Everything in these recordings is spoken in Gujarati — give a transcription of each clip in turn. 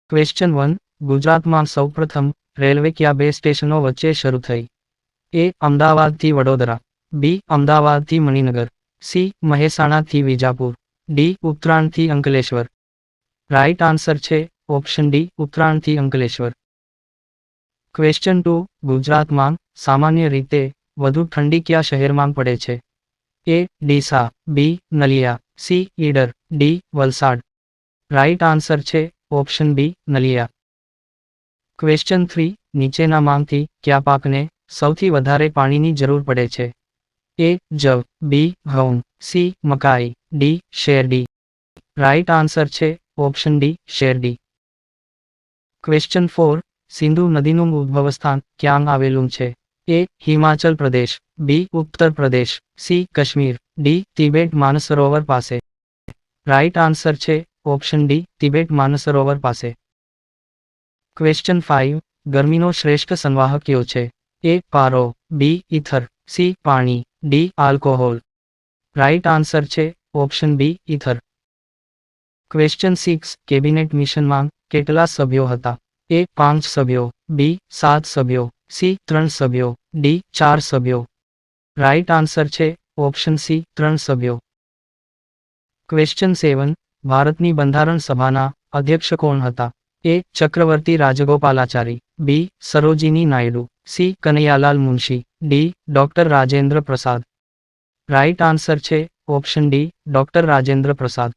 ક્વેશ્ચન 1. ગુજરાતમાં સૌપ્રથમ રેલવે કયા બે સ્ટેશનો વચ્ચે શરૂ થઈ? એ. અમદાવાદથી વડોદરા. બી. અમદાવાદથી મણિનગર. સી. મહેસાણાથી વિજાપુર. ડી. ઉત્તરાયણથી અંકલેશ્વર. રાઇટ આન્સર છે ઓપ્શન ડી, ઉત્તરાયણથી અંકલેશ્વર. ક્વેશ્ચન 2. ગુજરાતમાં સામાન્ય રીતે વધુ ઠંડી કયા શહેરમાં પડે છે? A. Deesa. B. Naliya. C. Idar. D. Valsad. Right answer છે ઓપ્શન બી, નલિયા. ક્વેશ્ચન 3. નીચેનામાંથી કયા પાકને સૌથી વધારે પાણીની જરૂર પડે છે? એ. જવ. બી. ઘઉં. સી. મકાઈ. ડી. શેરડી. રાઇટ આન્સર છે ઓપ્શન ડી, શેરડી. ક્વેશ્ચન 4. સિંધુ નદીનું ઉદ્ભવસ્થાન ક્યાં આવેલું છે? એ. હિમાચલ પ્રદેશ. બી. Uttar Pradesh. C. Kashmir. D. Tibet Mansarovar પાસે. રાઇટ આન્સર છે ઓપ્શન ડી, તિબેટ માનસરોવર પાસે. ક્વેશ્ચન 5. ગરમીનો શ્રેષ્ઠ સંવાહક કયો છે? એ. પારો. બી. ઇથર. સી. પાણી. ડી. આલ્કોહોલ. રાઇટ આન્સર છે option B, ether. Question 6. Cabinet મિશનમાં કેટલા સભ્યો હતા? એ. 5 સભ્યો. બી. 7 સભ્યો. સી. 3 સભ્યો. ડી. 4 સભ્યો. રાઇટ આન્સર છે ઓપ્શન સી, 3 સભ્યો. ક્વેશ્ચન 7. ભારતની બંધારણ સભાના અધ્યક્ષ કોણ હતા? A. Chakravarti Rajagopalachari. B. Sarojini Naidu. C. Kanaiyalal Munshi. D. Doctor Rajendra Prasad. Right answer છે option D, doctor Rajendra Prasad.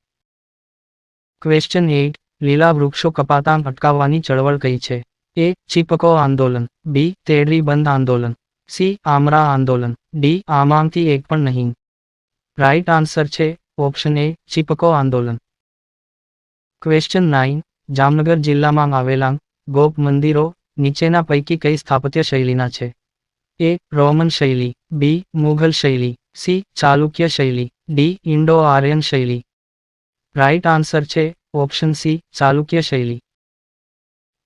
Question 8. લીલા વૃક્ષો કપાતા અટકાવવાની ચળવળ કઈ છે? એ. ચીપકો આંદોલન. બી. તેડરી બંધ આંદોલન. સી. આમરા આંદોલન. ડી. આમાંથી એક પણ નહીં. રાઇટ આન્સર છે ઓપ્શન એ, ચીપકો આંદોલન. ક્વેશ્ચન 9. જામનગર જિલ્લામાં આવેલા ગોપ મંદિરો નીચેના પૈકી કઈ સ્થાપત્ય શૈલીના છે? એ. રોમન શૈલી. બી. મુઘલ શૈલી. સી. ચાલુક્ય શૈલી. ડી. ઇન્ડો આર્યન શૈલી. રાઇટ આન્સર છે ઓપ્શન સી, ચાલુક્ય શૈલી.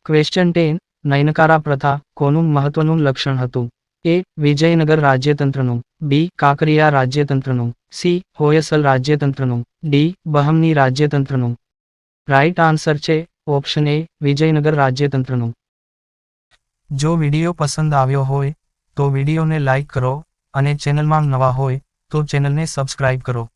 ક્વેશ્ચન 10. નયનકારા પ્રથા કોનું મહત્વનું લક્ષણ હતું? એ. વિજયનગર રાજ્યતંત્રનું. બી. કાંકરિયા રાજ્યતંત્રનું. સી. હોયસલ રાજ્યતંત્રનું. ડી. બહમની રાજ્યતંત્રનું. રાઇટ આન્સર છે ઓપ્શન એ, વિજયનગર રાજ્યતંત્રનું. જો વિડીયો પસંદ આવ્યો હોય તો વિડીયોને લાઇક કરો અને ચેનલમાં નવા હોય તો ચેનલને સબસ્ક્રાઇબ કરો.